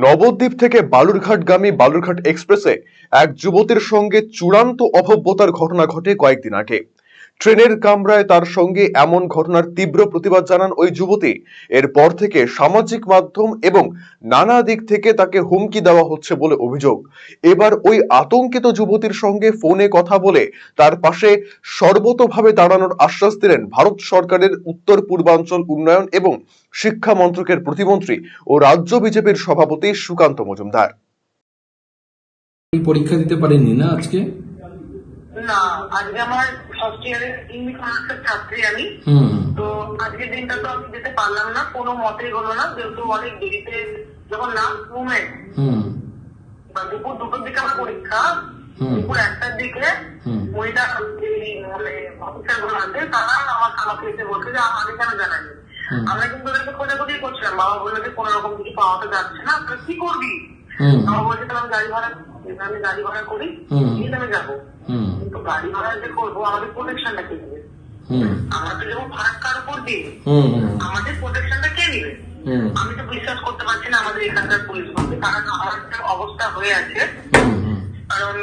নবদ্বীপ থেকে বালুরঘাটগামী বালুরঘাট এক্সপ্রেসে এক যুবতীর সঙ্গে চূড়ান্ত অভব্যতার ঘটনা ঘটে কয়েকদিন আগে। ট্রেনের কামরায় তার সঙ্গে এমন ঘটনার তীব্র প্রতিবাদ জানান ওই যুবতী। এরপর থেকে সামাজিক মাধ্যম এবং নানা দিক থেকে তাকে হুমকি দেওয়া হচ্ছে বলে অভিযোগ। এবার ওই আতঙ্কিত যুবতীর সঙ্গে ফোনে কথা বলে তার পাশে সর্বতোভাবে দাঁড়ানোর আশ্বাস দিলেন ভারত সরকারের উত্তর পূর্বাঞ্চল উন্নয়ন এবং শিক্ষা মন্ত্রকের প্রতিমন্ত্রী ও রাজ্য বিজেপির সভাপতি সুকান্ত মজুমদার। পরীক্ষা দিতে পারেননি না আজকে? না, আজকে আমার ফার্স্ট ইয়ারের ইংলিশ অনার্সের ছাত্রী আমি। তো আজকের দিনটা তো আমি যেতে পারলাম না, কোনো মতেই হলো না, যেহেতু অনেক দেরিতে যখন লাস্ট মুভমেন্ট দুপুর 2টোর দিকে আমার পরীক্ষা, দুপুর 1টার দিকে ওইটা মানে অফিসার গুলো আছে তারা আমাকে এসে বলছে যে আগে কেন জানানি। আমরা কিন্তু ওদেরকে খোঁজাখুঁজি করছিলাম, বাবা বললো যে কোনো রকম কিছু পাওয়াতে যাচ্ছে না, আপনারা কি করবি? বাবা বলছে তাহলে আমি গাড়ি ভাড়া করি, আমি যাবো। কিন্তু গাড়ি ভাড়া যে করবো আমাদের প্রোটেকশনটা কে নেবে? আমরা তো যেমন ফারাক্কার উপর দিই, আমাদের প্রোটেকশনটা কে নেবে? আমি তো বিশ্বাস করতে পারছি না আমাদের এখানকার পুলিশ বলতে, কারণ আমার একটা অবস্থা হয়ে আছে, কারণ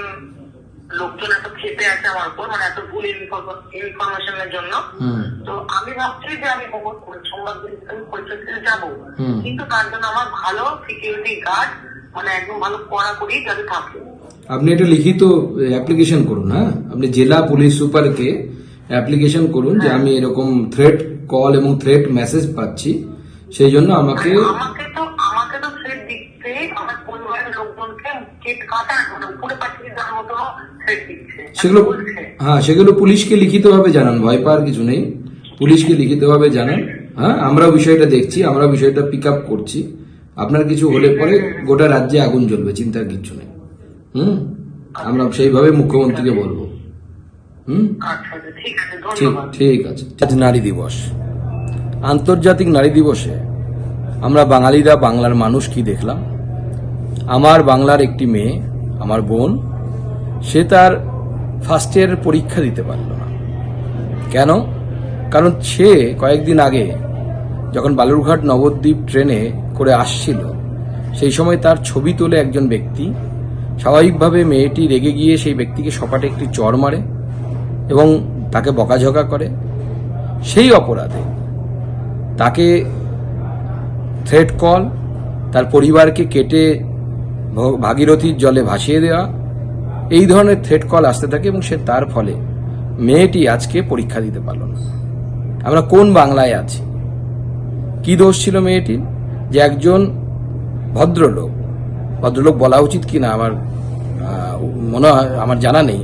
লোকজন এত খেপে আছে আমার উপর, মানে এত ভুল ইনফরমেশনের জন্য। তো আমি ভাবছি যে আমি সোমবার দিন আমি পরীক্ষা দিতে যাবো, কিন্তু তার জন্য আমার ভালো সিকিউরিটি গার্ড, মানে একদম ভালো কড়াকড়ি যাতে থাকে। আপনি একটা লিখিত অ্যাপ্লিকেশন করুন। হ্যাঁ, আপনি জেলা পুলিশ সুপারকে অ্যাপ্লিকেশন করুন যে আমি এরকম থ্রেট কল এবং থ্রেট মেসেজ পাচ্ছি, সেই জন্য আমাকে তো থ্রেট দিচ্ছে, আমার পরিবারের লোকজনকে কেট কাটা মানে উপরে পাঠিয়ে দেওয়ার মতো থ্রেট দিচ্ছে। সেগুলো পুলিশকে লিখিতভাবে জানান, ভয় পাওয়ার কিছু নেই, পুলিশকে লিখিতভাবে জানান। হ্যাঁ, আমরা বিষয়টা দেখছি, আমরা বিষয়টা পিক আপ করছি। আপনার কিছু হলে পরে গোটা রাজ্যে আগুন জ্বলবে, চিন্তার কিছু নেই। আমরা সেইভাবে মুখ্যমন্ত্রীকে বলবো। ঠিক আছে। আজ নারী দিবস, আন্তর্জাতিক নারী দিবসে আমরা বাঙালিরা, বাংলার মানুষ কি দেখলাম? আমার বাংলার একটি মেয়ে, আমার বোন, সে তার ফার্স্ট ইয়ারের পরীক্ষা দিতে পারল না। কেন? কারণ সে কয়েকদিন আগে যখন বালুরঘাট নবদ্বীপ ট্রেনে করে আসছিল, সেই সময় তার ছবি তোলে একজন ব্যক্তি। স্বাভাবিকভাবে মেয়েটি রেগে গিয়ে সেই ব্যক্তিকে সপাটে একটি চড় মারে এবং তাকে বকাঝকা করে। সেই অপরাধে তাকে থ্রেট কল, তার পরিবারকে কেটে ভাগীরথীর জলে ভাসিয়ে দেওয়া, এই ধরনের থ্রেট কল আসতে থাকে এবং সে তার ফলে মেয়েটি আজকে পরীক্ষা দিতে পারল না। আমরা কোন বাংলায় আছি? কি দোষ ছিল মেয়েটির? যে একজন ভদ্রলোক বলা উচিত কিনা আমার মনে হয়, আমার জানা নেই,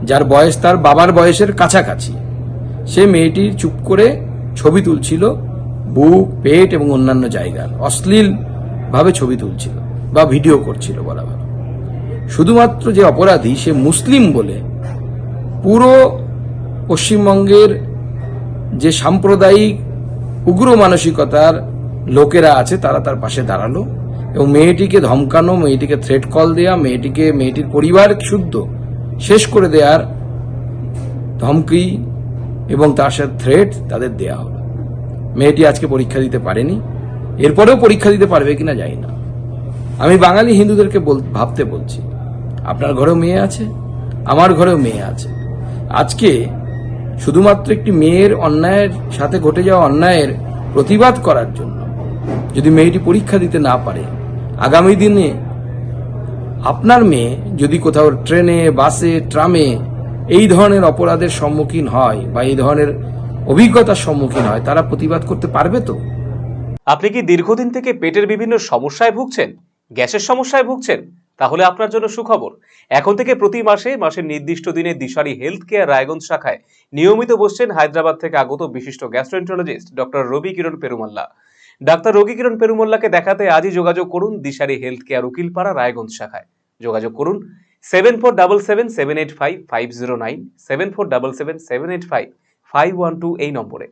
যার বয়স তার বাবার বয়সের কাছাকাছি, সে মেয়েটির চুপ করে ছবি তুলছিল, বুক, পেট এবং অন্যান্য জায়গার অশ্লীল ভাবে ছবি তুলছিল বা ভিডিও করছিল বলা ভালো। শুধুমাত্র যে অপরাধী সে মুসলিম বলে পুরো পশ্চিমবঙ্গের যে সাম্প্রদায়িক উগ্র মানসিকতার লোকেরা আছে তারা তার পাশে দাঁড়ালো এবং মেয়েটিকে ধমকানো, মেয়েটিকে থ্রেট কল দেয়া, মেয়েটির পরিবার শুদ্ধ শেষ করে দেওয়ার ধমকি এবং তার সাথে থ্রেট তাদের দেয়া হলো। মেয়েটি আজকে পরীক্ষা দিতে পারেনি, এরপরেও পরীক্ষা দিতে পারবে কিনা জানি না। আমি বাঙালি হিন্দুদেরকে ভাবতে বলছি, আপনার ঘরেও মেয়ে আছে, আমার ঘরেও মেয়ে আছে। আজকে শুধুমাত্র একটি মেয়ের অন্যায়ের সাথে ঘটে যাওয়া অন্যায়ের প্রতিবাদ করার জন্য যদি মেয়েটি পরীক্ষা দিতে না পারে, আগামী দিনে আপনার মেয়ে যদি কোথাও ট্রেনে, বাসে, ট্রামে এই ধরনের অপরাধের সম্মুখীন হয় বা এই ধরনের অভিজ্ঞতার সম্মুখীন হয়, তারা প্রতিবাদ করতে পারবে তো? আপনি কি দীর্ঘদিন থেকে পেটের বিভিন্ন সমস্যায় ভুগছেন, গ্যাসের সমস্যায় ভুগছেন? তাহলে আপনার জন্য সুখবর। এখন থেকে প্রতি মাসের নির্দিষ্ট দিনে দিশারি হেলথ কেয়ার রায়গঞ্জ শাখায় নিয়মিত বসছেন হায়দ্রাবাদ থেকে আগত বিশিষ্ট গ্যাস্ট্রোএন্টারোলজিস্ট ডক্টর রবি কিরণ পেরুমাল্লা। ডাক্তার রবি কিরণ পেরুমাল্লাকে দেখাতে আজই যোগাযোগ করুন দিশারি হেলথ কেয়ার উকিলপাড়া রায়গঞ্জ শাখায়। যোগাযোগ করুন 7477785509, 7477785512 এই নম্বরে।